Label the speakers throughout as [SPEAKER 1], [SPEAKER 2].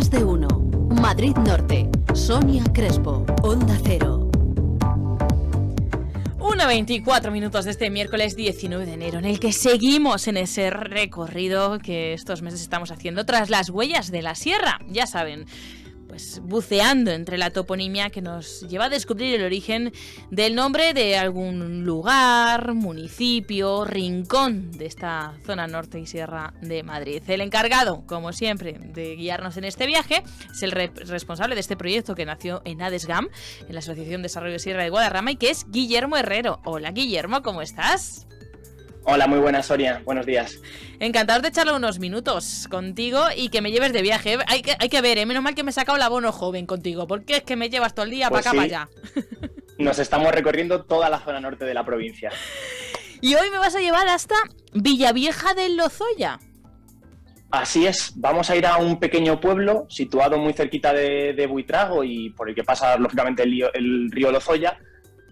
[SPEAKER 1] Más de uno. Madrid Norte. Sonia Crespo. Onda Cero.
[SPEAKER 2] 1:24 de este miércoles 19 de enero, en el que seguimos en ese recorrido que estos meses estamos haciendo tras las huellas de la sierra. Ya saben, pues buceando entre la toponimia que nos lleva a descubrir el origen del nombre de algún lugar, municipio, rincón de esta zona norte y sierra de Madrid. El encargado, como siempre, de guiarnos en este viaje es el responsable de este proyecto que nació en ADESGAM, en la Asociación de Desarrollo Sierra de Guadarrama, y que es Guillermo Herrero. Hola Guillermo, ¿cómo estás?
[SPEAKER 3] Hola, muy buenas, Sonia. Buenos días.
[SPEAKER 2] Encantado de charlar unos minutos contigo y que me lleves de viaje. Hay que ver, menos mal que me he sacado el abono joven contigo, porque es que me llevas todo el día
[SPEAKER 3] pues
[SPEAKER 2] para acá,
[SPEAKER 3] sí,
[SPEAKER 2] para allá.
[SPEAKER 3] Nos estamos recorriendo toda la zona norte de la provincia.
[SPEAKER 2] Y hoy me vas a llevar hasta Villavieja del Lozoya.
[SPEAKER 3] Así es, vamos a ir a un pequeño pueblo situado muy cerquita de Buitrago y por el que pasa, lógicamente, el río Lozoya.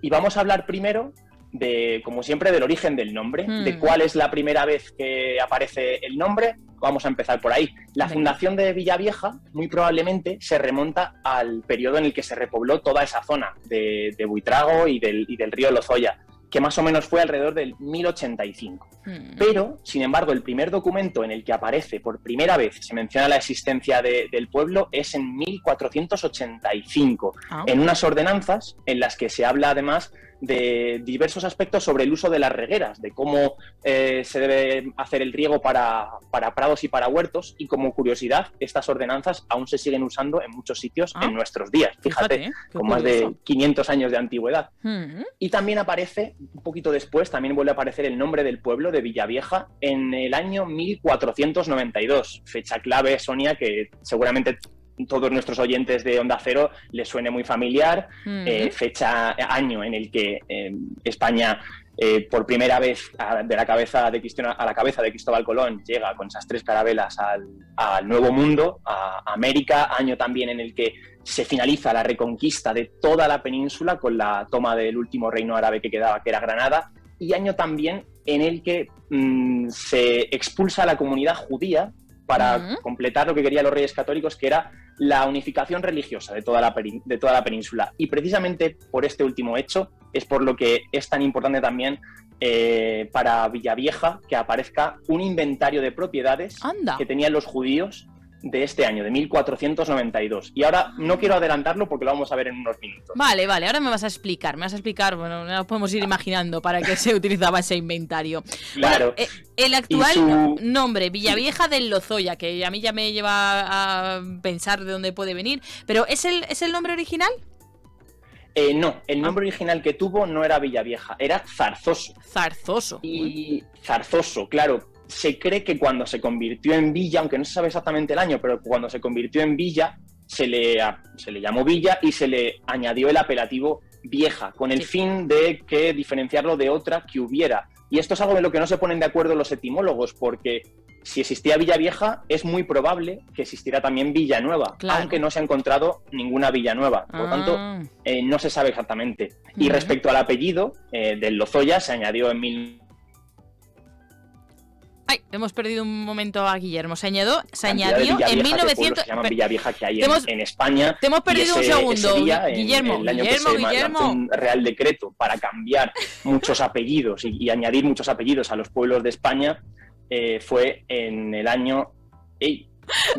[SPEAKER 3] Y vamos a hablar primero de, como siempre, del origen del nombre, de cuál es la primera vez que aparece el nombre. Vamos a empezar por ahí. La fundación de Villavieja muy probablemente se remonta al periodo en el que se repobló toda esa zona de Buitrago y del río Lozoya, que más o menos fue alrededor del 1085. Pero, sin embargo, el primer documento en el que aparece por primera vez, se menciona la existencia del pueblo, es en 1485, en unas ordenanzas en las que se habla además de diversos aspectos sobre el uso de las regueras, de cómo se debe hacer el riego para prados y para huertos, y como curiosidad, estas ordenanzas aún se siguen usando en muchos sitios en nuestros días, fíjate con más de 500 años de antigüedad. Y también aparece, un poquito después, también vuelve a aparecer el nombre del pueblo de Villavieja en el año 1492, fecha clave, Sonia, que seguramente todos nuestros oyentes de Onda Cero les suene muy familiar, año en el que España, por primera vez a la cabeza de Cristóbal Colón, llega con esas 3 carabelas al Nuevo Mundo, a América, año también en el que se finaliza la reconquista de toda la península con la toma del último reino árabe que quedaba, que era Granada, y año también en el que se expulsa a la comunidad judía para completar lo que querían los Reyes Católicos, que era la unificación religiosa de toda la península. Y precisamente por este último hecho es por lo que es tan importante también para Villavieja que aparezca un inventario de propiedades que tenían los judíos de este año, de 1492. Y ahora no quiero adelantarlo porque lo vamos a ver en unos minutos.
[SPEAKER 2] Vale, ahora me vas a explicar, bueno, ya podemos ir imaginando para qué se utilizaba ese inventario.
[SPEAKER 3] Claro.
[SPEAKER 2] Bueno, el actual nombre, Villavieja del Lozoya, que a mí ya me lleva a pensar de dónde puede venir, pero ¿es el nombre original?
[SPEAKER 3] No, el nombre original que tuvo no era Villavieja, era Zarzoso.
[SPEAKER 2] Zarzoso.
[SPEAKER 3] Y Zarzoso, claro. Se cree que cuando se convirtió en villa, aunque no se sabe exactamente el año, pero cuando se convirtió en villa, se le llamó villa y se le añadió el apelativo Vieja, con el fin de que diferenciarlo de otra que hubiera. Y esto es algo de lo que no se ponen de acuerdo los etimólogos, porque si existía Villavieja, es muy probable que existiera también Villanueva, aunque no se ha encontrado ninguna Villanueva. Por lo tanto, no se sabe exactamente. Y respecto al apellido del Lozoya, se añadió en
[SPEAKER 2] hemos perdido un momento a Guillermo. Se añadió en 1900.
[SPEAKER 3] Se llaman Villavieja que hay en España.
[SPEAKER 2] Te hemos perdido un segundo, Guillermo.
[SPEAKER 3] El año que se lanzó un real decreto para cambiar muchos apellidos y añadir muchos apellidos a los pueblos de España, fue en el año.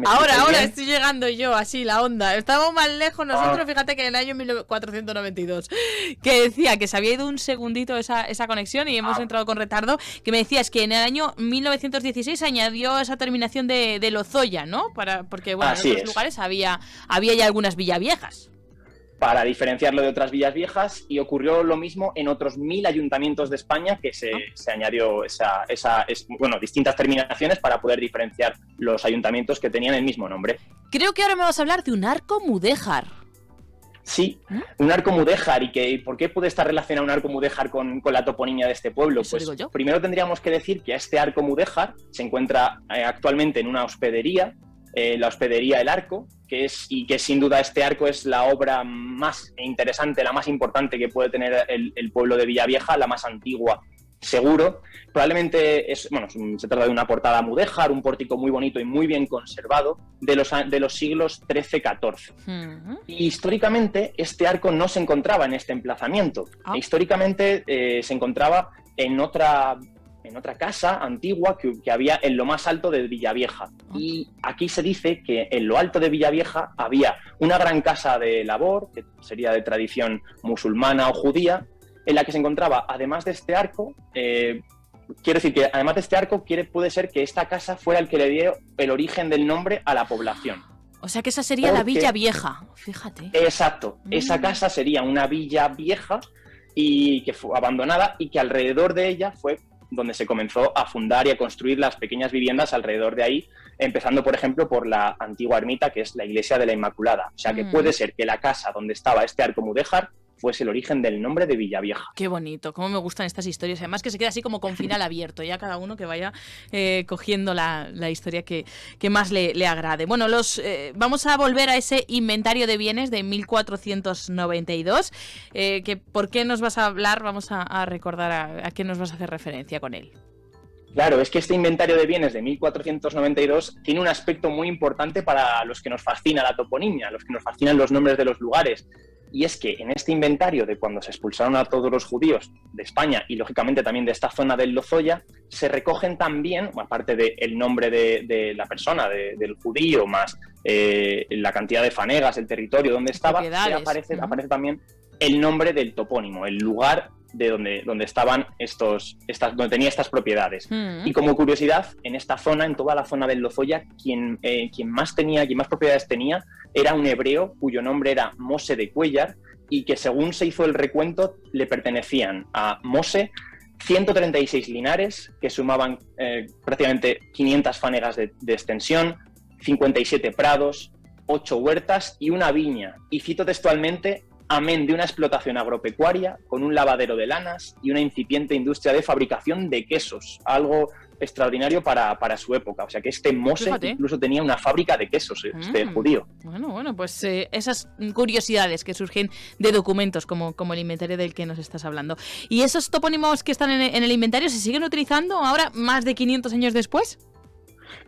[SPEAKER 2] Ahora estoy llegando yo, así la onda. Estábamos más lejos nosotros, fíjate que en el año 1492, que decía que se había ido un segundito esa conexión y hemos entrado con retardo, que me decías que en el año 1916 se añadió esa terminación de Lozoya, ¿no? Porque bueno, en otros lugares había ya algunas villaviejas.
[SPEAKER 3] Para diferenciarlo de otras villas viejas, y ocurrió lo mismo en otros 1000 ayuntamientos de España, que se añadió distintas terminaciones para poder diferenciar los ayuntamientos que tenían el mismo nombre.
[SPEAKER 2] Creo que ahora me vas a hablar de un arco mudéjar.
[SPEAKER 3] Sí, un arco mudéjar. ¿Y por qué puede estar relacionado un arco mudéjar con la toponimia de este pueblo?
[SPEAKER 2] Eso
[SPEAKER 3] pues primero tendríamos que decir que este arco mudéjar se encuentra actualmente en una hospedería, la hospedería El Arco, que sin duda este arco es la obra más interesante, la más importante que puede tener el pueblo de Villavieja, la más antigua seguro. Probablemente se trata de una portada mudéjar, un pórtico muy bonito y muy bien conservado de los siglos XIII-XIV. Y históricamente este arco no se encontraba en este emplazamiento. Históricamente se encontraba en otra casa antigua que había en lo más alto de Villavieja. Y aquí se dice que en lo alto de Villavieja había una gran casa de labor, que sería de tradición musulmana o judía, en la que se encontraba, además de este arco, quiero decir que además de este arco, puede ser que esta casa fuera el que le dio el origen del nombre a la población.
[SPEAKER 2] O sea que esa sería la Villa Vieja, fíjate.
[SPEAKER 3] Exacto, esa casa sería una villa vieja y que fue abandonada y que alrededor de ella fue donde se comenzó a fundar y a construir las pequeñas viviendas alrededor de ahí, empezando, por ejemplo, por la antigua ermita, que es la iglesia de la Inmaculada. O sea que puede ser que la casa donde estaba este arco mudéjar fuese el origen del nombre de Villavieja.
[SPEAKER 2] Qué bonito, cómo me gustan estas historias. Además que se queda así como con final abierto, ya cada uno que vaya cogiendo la historia que más le agrade. Bueno, vamos a volver a ese inventario de bienes de 1492. ¿Por qué nos vas a hablar? Vamos a recordar a qué nos vas a hacer referencia con él.
[SPEAKER 3] Claro, es que este inventario de bienes de 1492 tiene un aspecto muy importante para los que nos fascina la toponimia, a los que nos fascinan los nombres de los lugares. Y es que en este inventario de cuando se expulsaron a todos los judíos de España y lógicamente también de esta zona del Lozoya, se recogen también, aparte del nombre de la persona, del judío, más la cantidad de fanegas, el territorio donde estaba, aparece también el nombre del topónimo, el lugar de donde estaban donde tenía estas propiedades. Y como curiosidad, en esta zona, en toda la zona del Lozoya, quien más propiedades tenía era un hebreo cuyo nombre era Mose de Cuéllar y que, según se hizo el recuento, le pertenecían a Mose 136 linares que sumaban prácticamente 500 fanegas de extensión, 57 prados, 8 huertas y una viña. Y cito textualmente: amén de una explotación agropecuaria con un lavadero de lanas y una incipiente industria de fabricación de quesos, algo extraordinario para su época. O sea que este Mose incluso tenía una fábrica de quesos, este judío.
[SPEAKER 2] Bueno, pues esas curiosidades que surgen de documentos como el inventario del que nos estás hablando. ¿Y esos topónimos que están en el inventario se siguen utilizando ahora, más de 500 años después?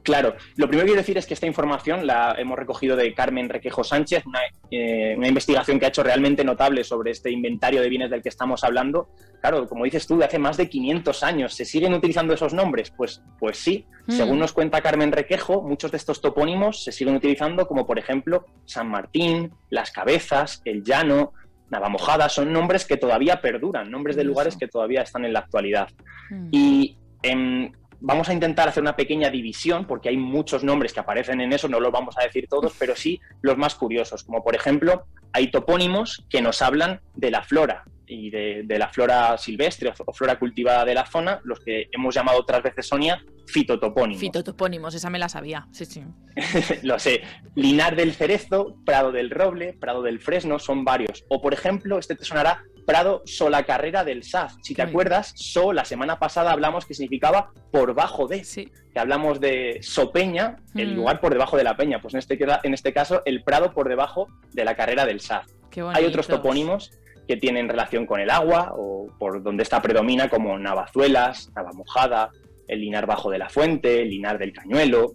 [SPEAKER 3] Claro, lo primero que quiero decir es que esta información la hemos recogido de Carmen Requejo Sánchez, una investigación que ha hecho realmente notable sobre este inventario de bienes del que estamos hablando. Claro, como dices tú, de hace más de 500 años, ¿se siguen utilizando esos nombres? Pues sí. Según nos cuenta Carmen Requejo, muchos de estos topónimos se siguen utilizando, como por ejemplo San Martín, Las Cabezas, El Llano, Navamojada. Son nombres que todavía perduran, nombres de lugares que todavía están en la actualidad. Y vamos a intentar hacer una pequeña división, porque hay muchos nombres que aparecen en eso, no los vamos a decir todos, pero sí los más curiosos, como por ejemplo, hay topónimos que nos hablan de la flora y de la flora silvestre o flora cultivada de la zona, los que hemos llamado otras veces, Sonia, fitotopónimos.
[SPEAKER 2] Fitotopónimos, esa me la sabía, sí.
[SPEAKER 3] Lo sé. Linar del Cerezo, Prado del Roble, Prado del Fresno, son varios. O por ejemplo, este te sonará, Prado Solacarrera del Saz. Si te acuerdas, la semana pasada hablamos que significaba por bajo de. Sí. Que hablamos de Sopeña, el lugar por debajo de la peña. Pues en este caso, el Prado por debajo de la carrera del Saz. Hay otros topónimos que tienen relación con el agua o por donde esta predomina, como Navazuelas, Navamojada, el Linar Bajo de la Fuente, el Linar del Cañuelo.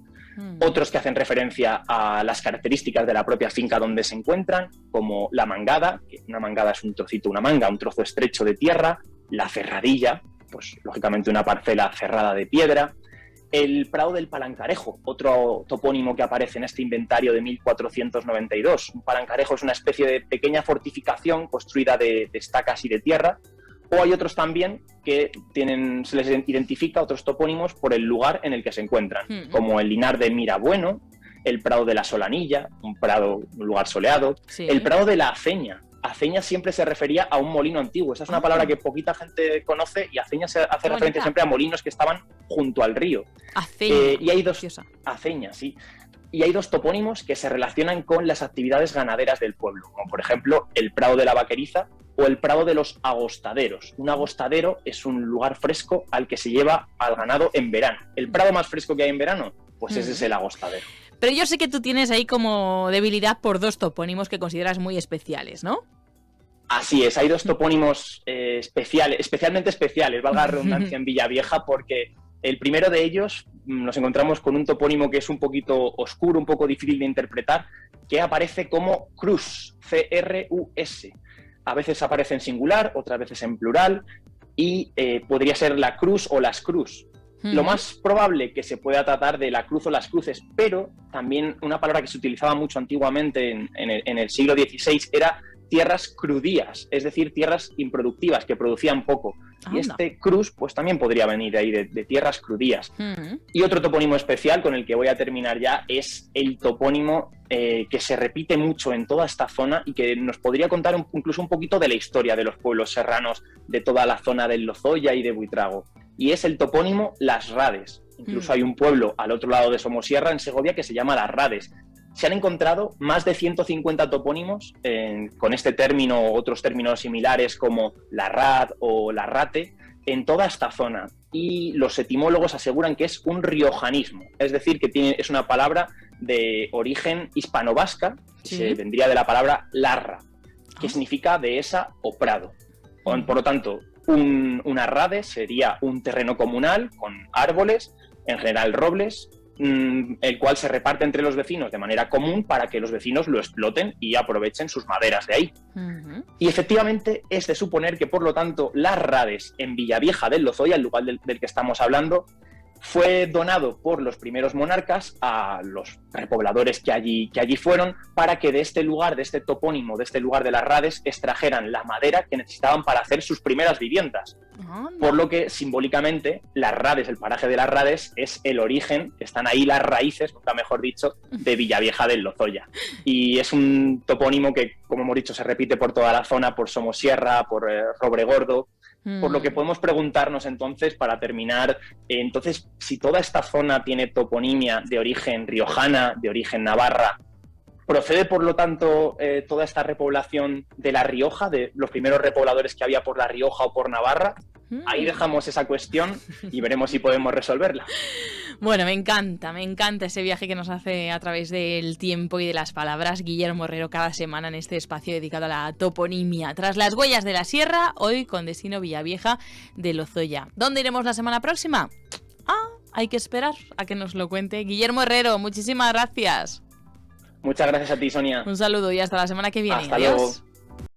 [SPEAKER 3] Otros que hacen referencia a las características de la propia finca donde se encuentran, como la mangada, que una mangada es un trocito, una manga, un trozo estrecho de tierra, la ferradilla, pues lógicamente una parcela cerrada de piedra, el Prado del Palancarejo, otro topónimo que aparece en este inventario de 1492. Un palancarejo es una especie de pequeña fortificación construida de estacas y de tierra. O hay otros también que se les identifica, otros topónimos, por el lugar en el que se encuentran, como el Linar de Mirabueno, el Prado de la Solanilla, un lugar soleado, el Prado de la Aceña. Aceña siempre se refería a un molino antiguo. Esa es una palabra que poquita gente conoce, y aceña se hace referencia siempre a molinos que estaban junto al río.
[SPEAKER 2] Aceña.
[SPEAKER 3] Y hay aceña, sí. Y hay dos topónimos que se relacionan con las actividades ganaderas del pueblo, como por ejemplo el Prado de la Vaqueriza o el Prado de los Agostaderos. Un agostadero es un lugar fresco al que se lleva al ganado en verano. El prado más fresco que hay en verano, pues ese es el agostadero.
[SPEAKER 2] Pero yo sé que tú tienes ahí como debilidad por dos topónimos que consideras muy especiales, ¿no?
[SPEAKER 3] Así es, hay dos topónimos especialmente especiales, valga la redundancia, en Villavieja, porque el primero de ellos nos encontramos con un topónimo que es un poquito oscuro, un poco difícil de interpretar, que aparece como Crus, C-R-U-S. A veces aparece en singular, otras veces en plural, y podría ser la cruz o las cruz. Lo más probable que se pueda tratar de la cruz o las cruces, pero también una palabra que se utilizaba mucho antiguamente en el siglo XVI era tierras crudías, es decir, tierras improductivas que producían poco. Y este cruz pues también podría venir de ahí, de tierras crudías. Y otro topónimo especial con el que voy a terminar ya es el topónimo que se repite mucho en toda esta zona y que nos podría contar incluso un poquito de la historia de los pueblos serranos de toda la zona del Lozoya y de Buitrago. Y es el topónimo Las Rades. Incluso hay un pueblo al otro lado de Somosierra, en Segovia, que se llama Las Rades. Se han encontrado más de 150 topónimos con este término o otros términos similares como la rad o la rate en toda esta zona. Y los etimólogos aseguran que es un riojanismo, es decir, que es una palabra de origen hispano-vasca, que se vendría de la palabra larra, que significa dehesa o prado. Por lo tanto, una rade sería un terreno comunal con árboles, en general robles, el cual se reparte entre los vecinos de manera común para que los vecinos lo exploten y aprovechen sus maderas de ahí. Y efectivamente es de suponer que, por lo tanto, Las Rades en Villavieja del Lozoya, el lugar del que estamos hablando, fue donado por los primeros monarcas a los repobladores que allí fueron, para que de este lugar, de este topónimo, de este lugar de Las Rades, extrajeran la madera que necesitaban para hacer sus primeras viviendas. Por lo que, simbólicamente, Las Rades, el paraje de Las Rades, es el origen, están ahí las raíces, nunca mejor dicho, de Villavieja del Lozoya. Y es un topónimo que, como hemos dicho, se repite por toda la zona, por Somosierra, por Robregordo. Por lo que podemos preguntarnos entonces, para terminar, entonces, si toda esta zona tiene toponimia de origen riojana, de origen navarra, ¿procede, por lo tanto, toda esta repoblación de La Rioja, de los primeros repobladores que había por La Rioja o por Navarra? Ahí dejamos esa cuestión y veremos si podemos resolverla.
[SPEAKER 2] Bueno, me encanta ese viaje que nos hace a través del tiempo y de las palabras Guillermo Herrero cada semana en este espacio dedicado a la toponimia. Tras las huellas de la sierra, hoy con destino Villavieja de Lozoya. ¿Dónde iremos la semana próxima? Hay que esperar a que nos lo cuente Guillermo Herrero. Muchísimas gracias.
[SPEAKER 3] Muchas gracias a ti, Sonia.
[SPEAKER 2] Un saludo y hasta la semana que viene.
[SPEAKER 3] Hasta
[SPEAKER 2] Adiós.
[SPEAKER 3] luego.